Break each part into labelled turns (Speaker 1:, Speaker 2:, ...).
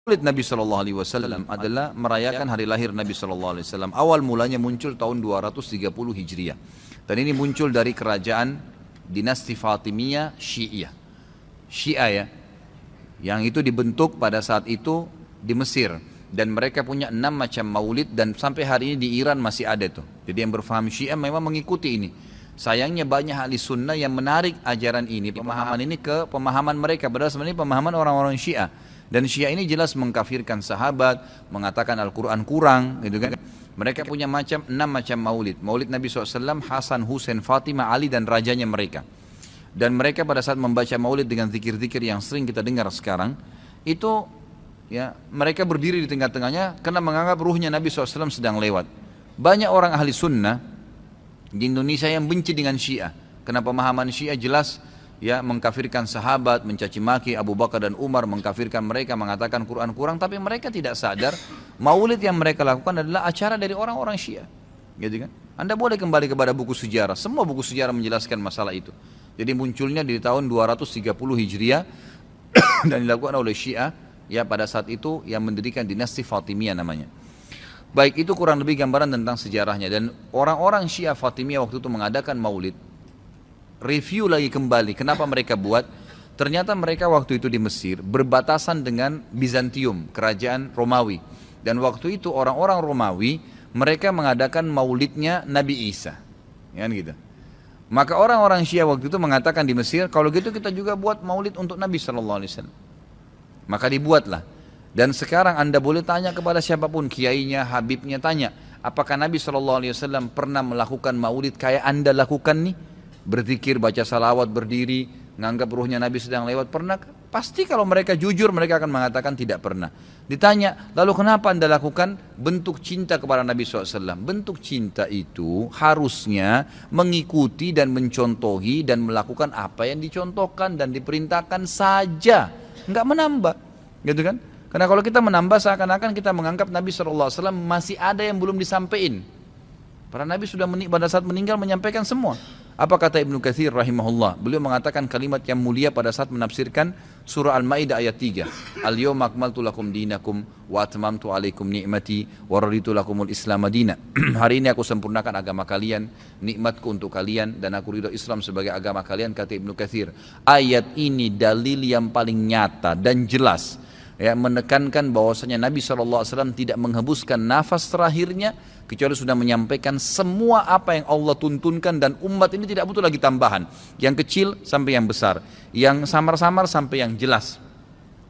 Speaker 1: Maulid Nabi SAW adalah merayakan hari lahir Nabi SAW. Awal mulanya muncul tahun 230 Hijriah. Dan ini muncul dari kerajaan dinasti Fatimiyah Syiah. Syiah ya, yang itu dibentuk pada saat itu di Mesir. Dan mereka punya 6 macam maulid dan sampai hari ini di Iran masih ada tuh. Jadi yang berfaham Syiah memang mengikuti ini. Sayangnya banyak ahli sunnah yang menarik ajaran ini, pemahaman ini ke pemahaman mereka. Padahal sebenarnya pemahaman orang-orang Syiah. Dan Syiah ini jelas mengkafirkan sahabat, mengatakan Al-Quran kurang, gitu kan. Mereka punya 6 macam maulid. Maulid Nabi SAW, Hasan, Husain, Fatimah, Ali dan rajanya mereka. Dan mereka pada saat membaca maulid dengan zikir-zikir yang sering kita dengar sekarang, itu ya mereka berdiri di tengah-tengahnya karena menganggap ruhnya Nabi SAW sedang lewat. Banyak orang ahli sunnah di Indonesia yang benci dengan Syiah. Karena pemahaman Syiah jelas ya mengkafirkan sahabat, mencaci maki Abu Bakar dan Umar, mengkafirkan mereka, mengatakan Quran kurang, tapi mereka tidak sadar maulid yang mereka lakukan adalah acara dari orang-orang Syiah. Gitu kan? Anda boleh kembali kepada buku sejarah, semua buku sejarah menjelaskan masalah itu. Jadi munculnya di tahun 230 Hijriah dan dilakukan oleh Syiah ya pada saat itu yang mendirikan dinasti Fatimiyah namanya. Baik, itu kurang lebih gambaran tentang sejarahnya. Dan orang-orang Syiah Fatimiyah waktu itu mengadakan maulid. Review lagi kembali kenapa mereka buat. Ternyata mereka waktu itu di Mesir berbatasan dengan Bizantium, kerajaan Romawi. Dan waktu itu orang-orang Romawi mereka mengadakan maulidnya Nabi Isa, ya gitu. Maka orang-orang Syiah waktu itu mengatakan di Mesir, kalau gitu kita juga buat maulid untuk Nabi SAW. Maka dibuatlah. Dan sekarang Anda boleh tanya kepada siapapun, kiainya, habibnya, tanya, apakah Nabi SAW pernah melakukan maulid kayak Anda lakukan nih? Berzikir, baca salawat, berdiri, menganggap ruhnya Nabi sedang lewat, pernah? Pasti kalau mereka jujur mereka akan mengatakan tidak pernah. Ditanya, lalu kenapa Anda lakukan? Bentuk cinta kepada Nabi SAW. Bentuk cinta itu harusnya mengikuti dan mencontohi dan melakukan apa yang dicontohkan dan diperintahkan saja, nggak menambah, gitu kan? Karena kalau kita menambah seakan-akan kita menganggap Nabi SAW masih ada yang belum disampaikan. Para Nabi sudah pada saat meninggal menyampaikan semua. Apa kata Ibnu Katsir rahimahullah? Beliau mengatakan kalimat yang mulia pada saat menafsirkan surah Al-Maidah ayat 3. Al-yawma akmaltu lakum dinakum wa atmamtu alaikum ni'mati wa raditu lakumul Islam madina. Hari ini aku sempurnakan agama kalian, nikmatku untuk kalian dan aku ridho Islam sebagai agama kalian, kata Ibnu Katsir. Ayat ini dalil yang paling nyata dan jelas ya, menekankan bahwasanya Nabi SAW tidak menghembuskan nafas terakhirnya kecuali sudah menyampaikan semua apa yang Allah tuntunkan, dan umat ini tidak butuh lagi tambahan, yang kecil sampai yang besar, yang samar-samar sampai yang jelas,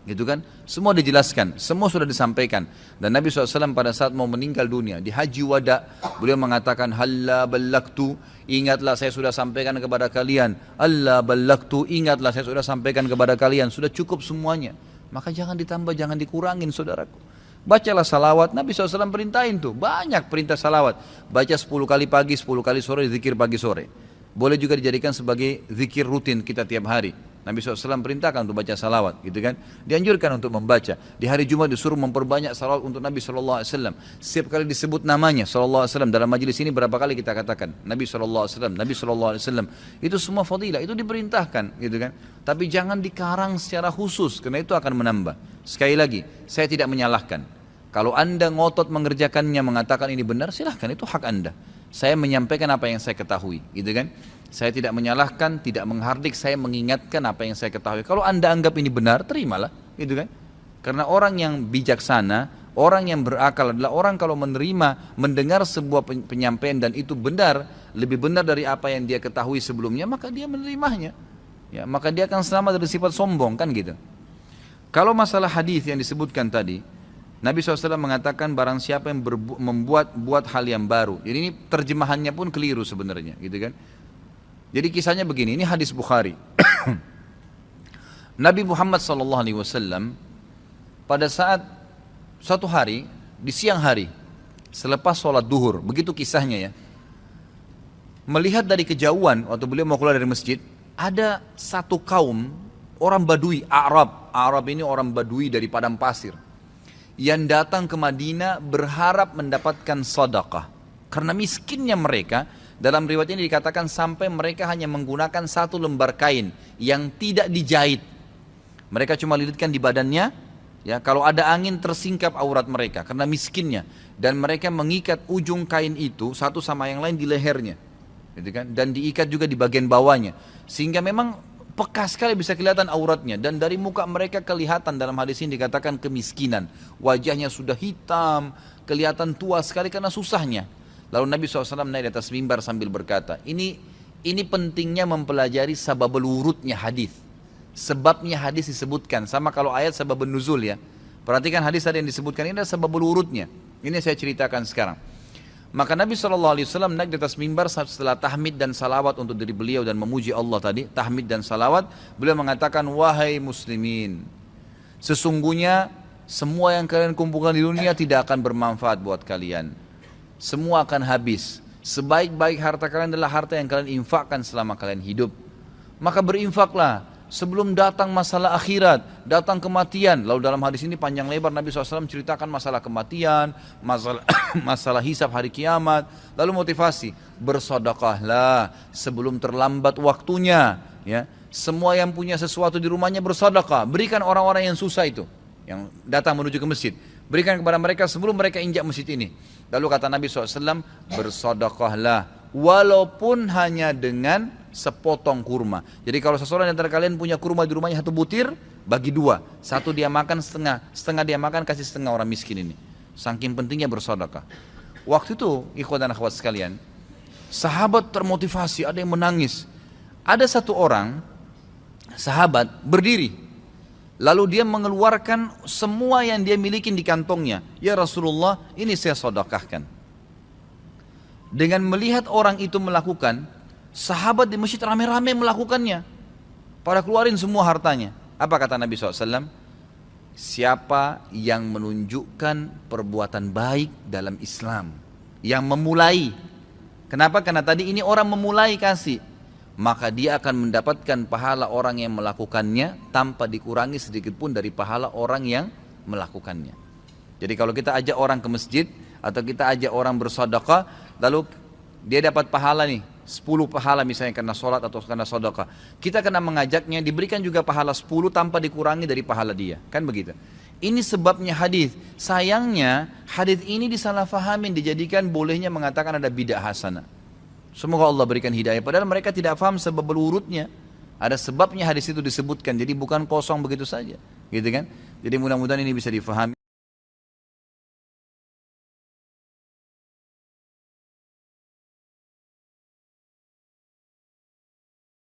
Speaker 1: gitu kan? Semua dijelaskan, semua sudah disampaikan. Dan Nabi SAW pada saat mau meninggal dunia di Haji Wada, beliau mengatakan halla ballagtu, ingatlah saya sudah sampaikan kepada kalian. Alla ballagtu, ingatlah saya sudah sampaikan kepada kalian. Sudah cukup semuanya, maka jangan ditambah, jangan dikurangin saudaraku. Bacalah salawat, Nabi SAW perintahin tuh, banyak perintah salawat. Baca 10 kali pagi, 10 kali sore, zikir pagi sore. Boleh juga dijadikan sebagai zikir rutin kita tiap hari. Nabi SAW perintahkan untuk baca salawat, gitu kan. Dianjurkan untuk membaca. Di hari Jumat disuruh memperbanyak salawat untuk Nabi SAW. Setiap kali disebut namanya SAW. Dalam majelis ini berapa kali kita katakan Nabi SAW, Nabi SAW. Itu semua fadilah, itu diperintahkan, gitu kan. Tapi jangan dikarang secara khusus, karena itu akan menambah. Sekali lagi, saya tidak menyalahkan. Kalau Anda ngotot mengerjakannya, mengatakan ini benar, silahkan, itu hak Anda. Saya menyampaikan apa yang saya ketahui, gitu kan. Saya tidak menyalahkan, tidak menghardik, saya mengingatkan apa yang saya ketahui. Kalau Anda anggap ini benar, terimalah, gitu kan. Karena orang yang bijaksana, orang yang berakal adalah orang kalau menerima, mendengar sebuah penyampaian dan itu benar, lebih benar dari apa yang dia ketahui sebelumnya, maka dia menerimanya. Ya, maka dia akan selamat dari sifat sombong, kan gitu. Kalau masalah hadis yang disebutkan tadi, Nabi SAW mengatakan barang siapa yang membuat hal yang baru. Jadi ini terjemahannya pun keliru sebenarnya, gitu kan. Jadi kisahnya begini, ini hadis Bukhari. Nabi Muhammad SAW pada saat suatu hari, di siang hari, selepas sholat duhur, begitu kisahnya ya, melihat dari kejauhan, waktu beliau mau keluar dari masjid, ada satu kaum, orang Badui, Arab ini orang Badui dari padang pasir, yang datang ke Madinah berharap mendapatkan sedekah. Karena miskinnya mereka, dalam riwayat ini dikatakan sampai mereka hanya menggunakan 1 lembar kain yang tidak dijahit. Mereka cuma lilitkan di badannya, Ya, kalau ada angin tersingkap aurat mereka karena miskinnya, dan mereka mengikat ujung kain itu satu sama yang lain di lehernya, gitu kan? Dan diikat juga di bagian bawahnya, sehingga memang peka sekali bisa kelihatan auratnya. Dan dari muka mereka kelihatan, dalam hadis ini dikatakan kemiskinan, wajahnya sudah hitam, kelihatan tua sekali karena susahnya. Lalu Nabi SAW naik di atas mimbar sambil berkata, ini pentingnya mempelajari sababul wurudnya hadis. Sebabnya hadis disebutkan, sama kalau ayat sababun nuzul ya. Perhatikan hadis tadi yang disebutkan, ini adalah sababul wurudnya. Ini saya ceritakan sekarang. Maka Nabi SAW naik di atas mimbar setelah tahmid dan salawat untuk diri beliau dan memuji Allah tadi, tahmid dan salawat, beliau mengatakan, wahai muslimin, sesungguhnya semua yang kalian kumpulkan di dunia tidak akan bermanfaat buat kalian. Semua akan habis. Sebaik-baik harta kalian adalah harta yang kalian infakkan selama kalian hidup. Maka berinfaklah sebelum datang masalah akhirat, datang kematian. Lalu dalam hadis ini panjang lebar Nabi SAW ceritakan masalah kematian, masalah hisab hari kiamat. Lalu motivasi, bersedekahlah sebelum terlambat waktunya. Ya, semua yang punya sesuatu di rumahnya bersedekah, berikan orang-orang yang susah itu, yang datang menuju ke masjid. Berikan kepada mereka sebelum mereka injak masjid ini. Lalu kata Nabi SAW, bersedekahlah walaupun hanya dengan sepotong kurma. Jadi kalau seseorang di antara kalian punya kurma di rumahnya 1 butir, bagi 2. 1 dia makan setengah, setengah dia makan, kasih setengah orang miskin ini. Saking pentingnya bersedekah. Waktu itu, ikhwan dan akhwat sekalian, sahabat termotivasi, ada yang menangis. Ada satu orang, sahabat berdiri, lalu dia mengeluarkan semua yang dia miliki di kantongnya. Ya Rasulullah, ini saya sedekahkan. Dengan melihat orang itu melakukan, sahabat di masjid rame-rame melakukannya. Pada keluarin semua hartanya. Apa kata Nabi SAW? Siapa yang menunjukkan perbuatan baik dalam Islam, yang memulai. Kenapa? Karena tadi ini orang memulai kasih, maka dia akan mendapatkan pahala orang yang melakukannya tanpa dikurangi sedikit pun dari pahala orang yang melakukannya. Jadi kalau kita ajak orang ke masjid atau kita ajak orang bersedekah, lalu dia dapat pahala nih 10 pahala misalnya karena sholat atau karena sedekah, kita kena mengajaknya, diberikan juga pahala 10 tanpa dikurangi dari pahala dia, kan begitu. Ini sebabnya hadis. Sayangnya hadis ini disalahfahamin, dijadikan bolehnya mengatakan ada bidah hasanah. Semoga Allah berikan hidayah, padahal mereka tidak paham sebab urutnya. Ada sebabnya hadis itu disebutkan, jadi bukan kosong begitu saja, gitu kan. Jadi mudah-mudahan ini bisa difahami.